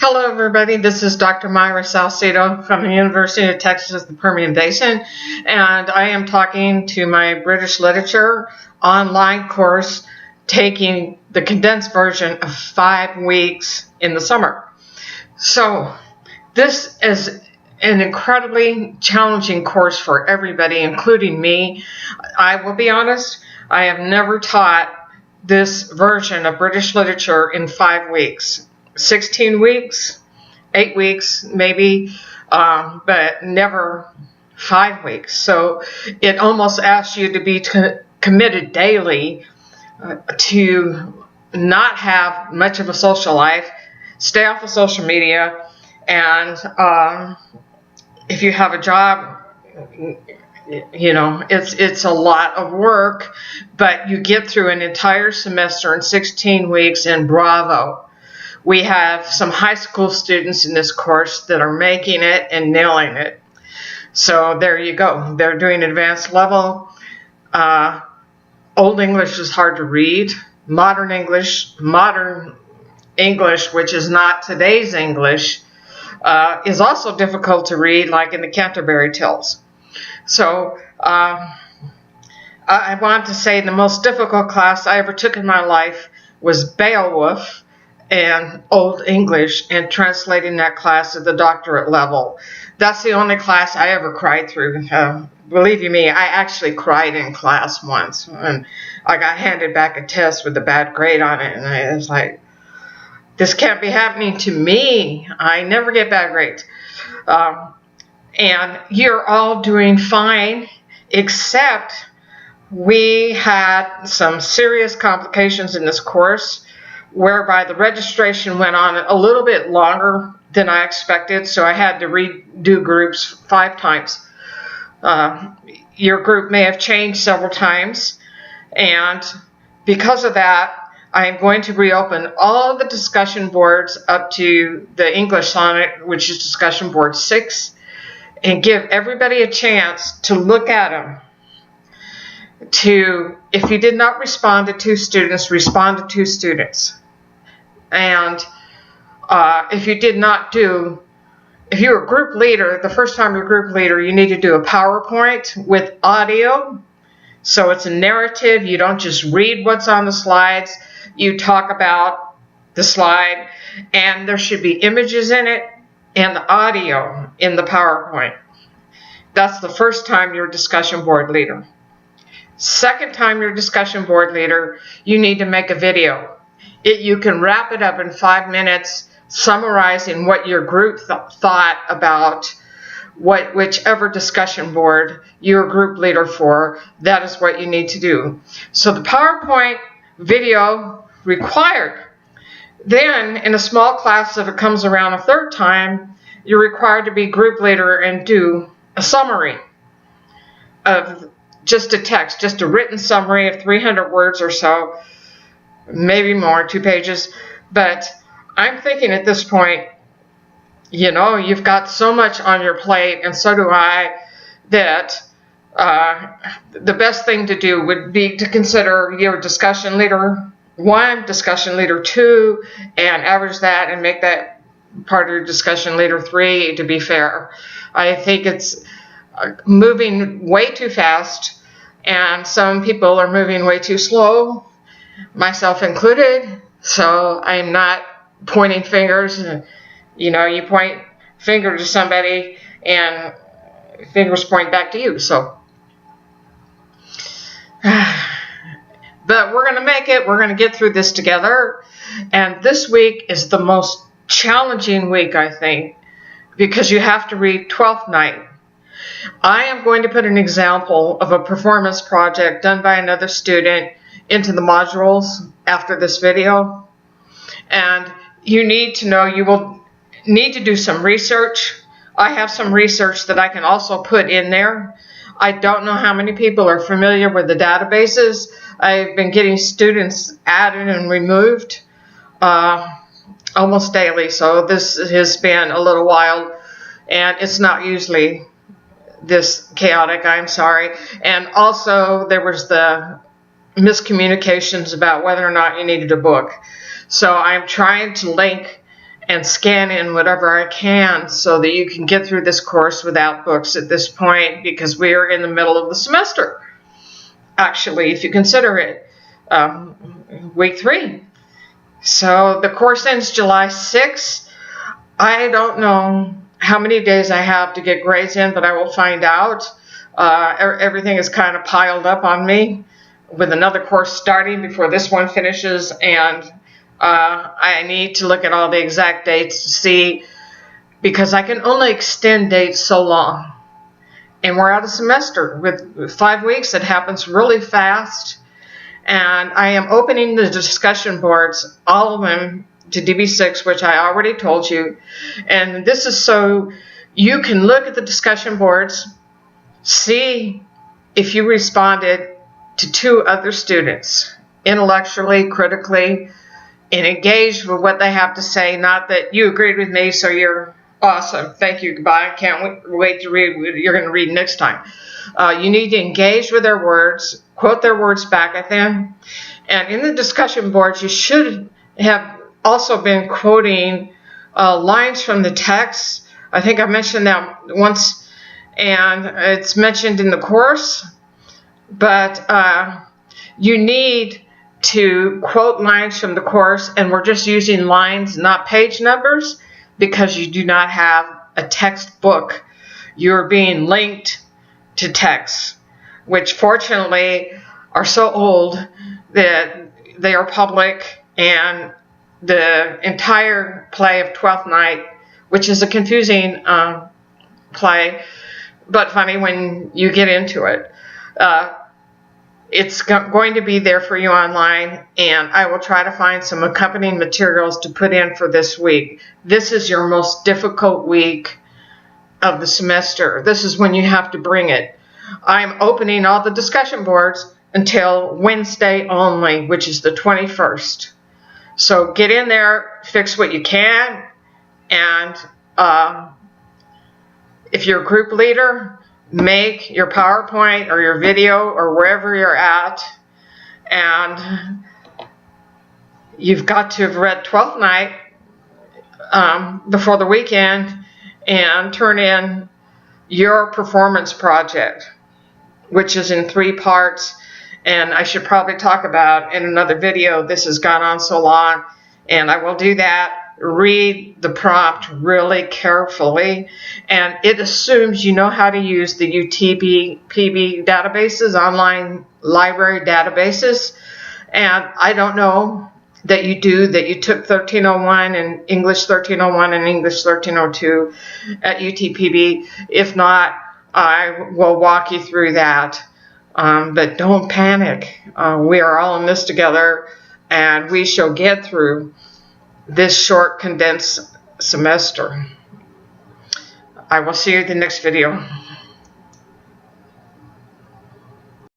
Hello everybody, this is Dr. Myra Salcedo from the University of Texas at the Permian Basin, and I am talking to my British Literature online course taking the condensed version of 5 weeks in the summer. So this is an incredibly challenging course for everybody, including me. I will be honest, I have never taught this version of British literature in 5 weeks. 16 weeks, 8 weeks maybe, but never 5 weeks. So it almost asks you to be committed daily to not have much of a social life, stay off of social media, and if you have a job, you know, it's a lot of work, but you get through an entire semester in 16 weeks, and bravo. We have some high school students in this course that are making it and nailing it. So there you go. They're doing advanced level. Old English is hard to read. Modern English, which is not today's English, is also difficult to read, like in the Canterbury Tales. So I want to say the most difficult class I ever took in my life was Beowulf and Old English, and translating that class at the doctorate level. That's the only class I ever cried through. Believe you me, I actually cried in class once, and I got handed back a test with a bad grade on it, and I was like, this can't be happening to me. I never get bad grades. And you're all doing fine, except we had some serious complications in this course, whereby the registration went on a little bit longer than I expected, so I had to redo groups 5 times. Your group may have changed several times, and because of that, I'm going to reopen all of the discussion boards up to the English Sonnet, which is discussion board 6, and give everybody a chance to look at them. If you did not respond to 2 students, respond to 2 students. And if you were a group leader, the first time you're a group leader, you need to do a PowerPoint with audio. So it's a narrative. You don't just read what's on the slides. You talk about the slide, and there should be images in it and audio in the PowerPoint. That's the first time you're a discussion board leader. Second time you're a discussion board leader, you need to make a video. You can wrap it up in 5 minutes, summarizing what your group thought about whichever discussion board you're a group leader for. That is what you need to do. So the PowerPoint video required. Then in a small class, if it comes around a 3rd time, you're required to be group leader and do a summary of just a text, just a written summary of 300 words or so, maybe more, 2 pages. But I'm thinking at this point, you know, you've got so much on your plate, and so do I, that the best thing to do would be to consider your discussion leader 1, discussion leader 2, and average that and make that part of your discussion leader 3 to be fair. I think it's moving way too fast, and some people are moving way too slow, myself included. So I'm not pointing fingers. You know, you point finger to somebody and fingers point back to you. So, but we're going to make it. We're going to get through this together. And this week is the most challenging week, I think, because you have to read Twelfth Night. I am going to put an example of a performance project done by another student into the modules after this video. And you need to know, you will need to do some research. I have some research that I can also put in there. I don't know how many people are familiar with the databases. I've been getting students added and removed almost daily, so this has been a little wild, and it's not usually this chaotic, I'm sorry. And also there was the miscommunications about whether or not you needed a book. So I'm trying to link and scan in whatever I can so that you can get through this course without books at this point, because we are in the middle of the semester. Actually, if you consider it, week 3. So the course ends July 6th. I don't know how many days I have to get grades in, but I will find out. Everything is kind of piled up on me with another course starting before this one finishes, and I need to look at all the exact dates to see, because I can only extend dates so long. And we're out of semester with 5 weeks. It happens really fast. And I am opening the discussion boards, all of them, to DB6, which I already told you. And this is so you can look at the discussion boards, see if you responded to 2 other students, intellectually, critically, and engaged with what they have to say. Not that you agreed with me, so you're awesome. Thank you. Goodbye. I can't wait to read what you're going to read next time. You need to engage with their words, quote their words back at them. And in the discussion boards, you should have also been quoting lines from the text. I think I mentioned that once, and it's mentioned in the course. But you need to quote lines from the course, and we're just using lines, not page numbers, because you do not have a textbook. You're being linked to texts, which fortunately are so old that they are public, and the entire play of Twelfth Night, which is a confusing play, but funny when you get into it. It's going to be there for you online, and I will try to find some accompanying materials to put in for this week. This is your most difficult week of the semester. This is when you have to bring it. I'm opening all the discussion boards until Wednesday only, which is the 21st. So get in there, fix what you can, and if you're a group leader, make your PowerPoint or your video or wherever you're at, and you've got to have read 12th Night before the weekend and turn in your performance project, which is in 3 parts, and I should probably talk about in another video. This has gone on so long, and I will do that. Read the prompt really carefully, and it assumes you know how to use the UTPB databases, online library databases, and I don't know that you do, that you took 1301 and English 1301 and English 1302 at UTPB. If not, I will walk you through that, but don't panic. We are all in this together, and we shall get through this short, condensed semester. I will see you in the next video.